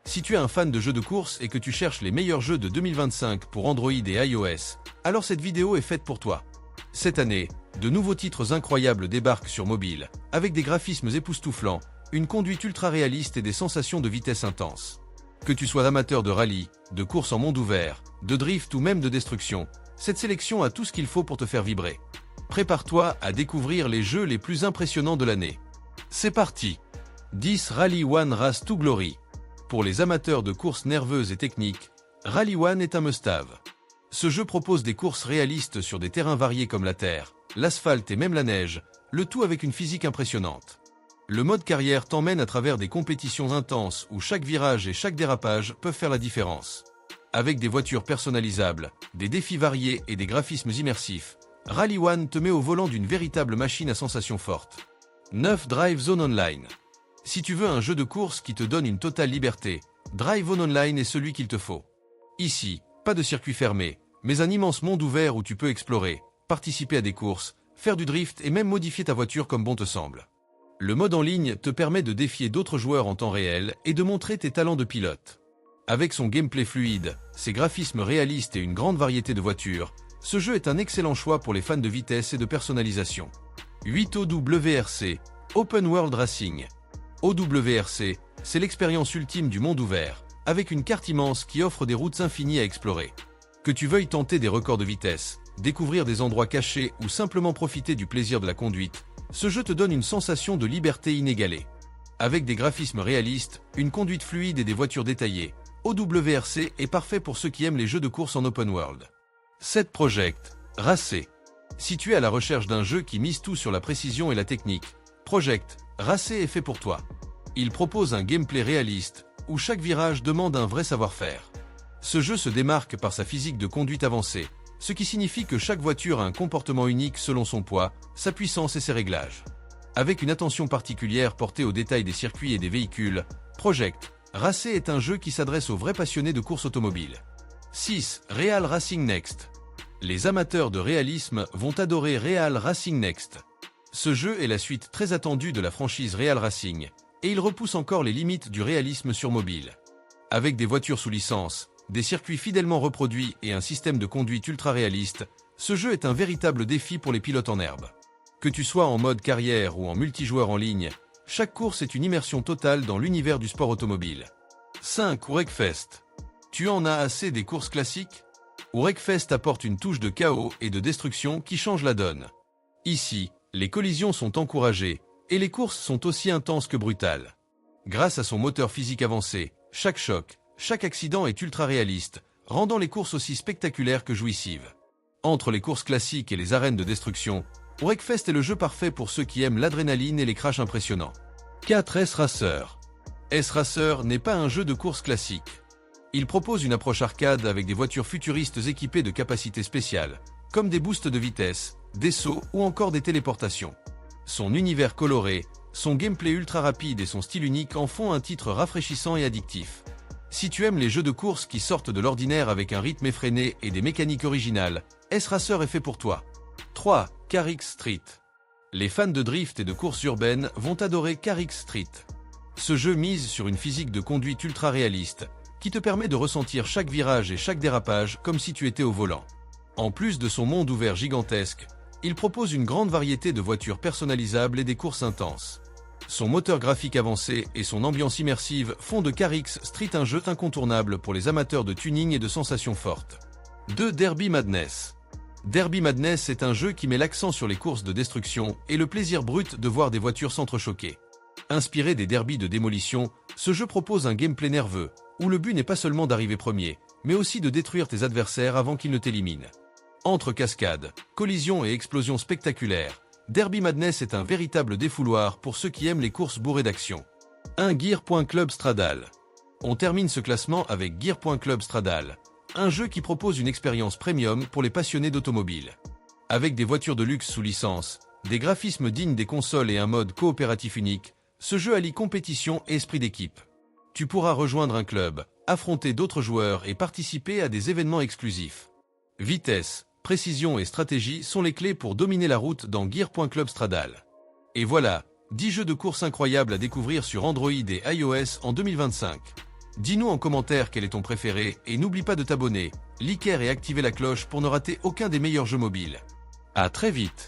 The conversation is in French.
Si tu es un fan de jeux de course et que tu cherches les meilleurs jeux de 2025 pour Android et iOS, alors cette vidéo est faite pour toi. Cette année, de nouveaux titres incroyables débarquent sur mobile, avec des graphismes époustouflants, une conduite ultra réaliste et des sensations de vitesse intense. Que tu sois amateur de rallye, de course en monde ouvert, de drift ou même de destruction, cette sélection a tout ce qu'il faut pour te faire vibrer. Prépare-toi à découvrir les jeux les plus impressionnants de l'année. C'est parti! 10 Rally 1 Race to Glory. Pour les amateurs de courses nerveuses et techniques, Rally 1 est un must-have. Ce jeu propose des courses réalistes sur des terrains variés comme la terre, l'asphalte et même la neige, le tout avec une physique impressionnante. Le mode carrière t'emmène à travers des compétitions intenses où chaque virage et chaque dérapage peuvent faire la différence. Avec des voitures personnalisables, des défis variés et des graphismes immersifs, Rally 1 te met au volant d'une véritable machine à sensations fortes. 9 Drive Zone Online. Si tu veux un jeu de course qui te donne une totale liberté, Drive Zone Online est celui qu'il te faut. Ici, pas de circuit fermé, mais un immense monde ouvert où tu peux explorer, participer à des courses, faire du drift et même modifier ta voiture comme bon te semble. Le mode en ligne te permet de défier d'autres joueurs en temps réel et de montrer tes talents de pilote. Avec son gameplay fluide, ses graphismes réalistes et une grande variété de voitures, ce jeu est un excellent choix pour les fans de vitesse et de personnalisation. 8 OWRC, Open World Racing. OWRC, c'est l'expérience ultime du monde ouvert, avec une carte immense qui offre des routes infinies à explorer. Que tu veuilles tenter des records de vitesse, découvrir des endroits cachés ou simplement profiter du plaisir de la conduite, ce jeu te donne une sensation de liberté inégalée. Avec des graphismes réalistes, une conduite fluide et des voitures détaillées, OWRC est parfait pour ceux qui aiment les jeux de course en open world. 7 Project, Racer. Si tu es à la recherche d'un jeu qui mise tout sur la précision et la technique, Project, Racer est fait pour toi. Il propose un gameplay réaliste, où chaque virage demande un vrai savoir-faire. Ce jeu se démarque par sa physique de conduite avancée, ce qui signifie que chaque voiture a un comportement unique selon son poids, sa puissance et ses réglages. Avec une attention particulière portée aux détails des circuits et des véhicules, Project, Racer est un jeu qui s'adresse aux vrais passionnés de course automobile. 6 Real Racing Next. Les amateurs de réalisme vont adorer Real Racing Next. Ce jeu est la suite très attendue de la franchise Real Racing, et il repousse encore les limites du réalisme sur mobile. Avec des voitures sous licence, des circuits fidèlement reproduits et un système de conduite ultra réaliste, ce jeu est un véritable défi pour les pilotes en herbe. Que tu sois en mode carrière ou en multijoueur en ligne, chaque course est une immersion totale dans l'univers du sport automobile. 5 Wreckfest. Tu en as assez des courses classiques? Wreckfest apporte une touche de chaos et de destruction qui change la donne. Ici, les collisions sont encouragées, et les courses sont aussi intenses que brutales. Grâce à son moteur physique avancé, chaque choc, chaque accident est ultra réaliste, rendant les courses aussi spectaculaires que jouissives. Entre les courses classiques et les arènes de destruction, Wreckfest est le jeu parfait pour ceux qui aiment l'adrénaline et les crashs impressionnants. 4 S-Racer. S-Racer n'est pas un jeu de course classique. Il propose une approche arcade avec des voitures futuristes équipées de capacités spéciales, comme des boosts de vitesse, des sauts ou encore des téléportations. Son univers coloré, son gameplay ultra rapide et son style unique en font un titre rafraîchissant et addictif. Si tu aimes les jeux de course qui sortent de l'ordinaire avec un rythme effréné et des mécaniques originales, S-Racer est fait pour toi. 3 Carix Street. Les fans de drift et de courses urbaines vont adorer Carix Street. Ce jeu mise sur une physique de conduite ultra réaliste, qui te permet de ressentir chaque virage et chaque dérapage comme si tu étais au volant. En plus de son monde ouvert gigantesque, il propose une grande variété de voitures personnalisables et des courses intenses. Son moteur graphique avancé et son ambiance immersive font de Carix Street un jeu incontournable pour les amateurs de tuning et de sensations fortes. 2 Derby Madness. Derby Madness est un jeu qui met l'accent sur les courses de destruction et le plaisir brut de voir des voitures s'entrechoquer. Inspiré des derbies de démolition, ce jeu propose un gameplay nerveux, où le but n'est pas seulement d'arriver premier, mais aussi de détruire tes adversaires avant qu'ils ne t'éliminent. Entre cascades, collisions et explosions spectaculaires, Derby Madness est un véritable défouloir pour ceux qui aiment les courses bourrées d'action. 1 Gear.Club Stradale. On termine ce classement avec Gear.Club Stradale, un jeu qui propose une expérience premium pour les passionnés d'automobile. Avec des voitures de luxe sous licence, des graphismes dignes des consoles et un mode coopératif unique, ce jeu allie compétition et esprit d'équipe. Tu pourras rejoindre un club, affronter d'autres joueurs et participer à des événements exclusifs. Vitesse, précision et stratégie sont les clés pour dominer la route dans Gear.Club Stradale. Et voilà, 10 jeux de course incroyables à découvrir sur Android et iOS en 2025. Dis-nous en commentaire quel est ton préféré et n'oublie pas de t'abonner, liker et activer la cloche pour ne rater aucun des meilleurs jeux mobiles. À très vite!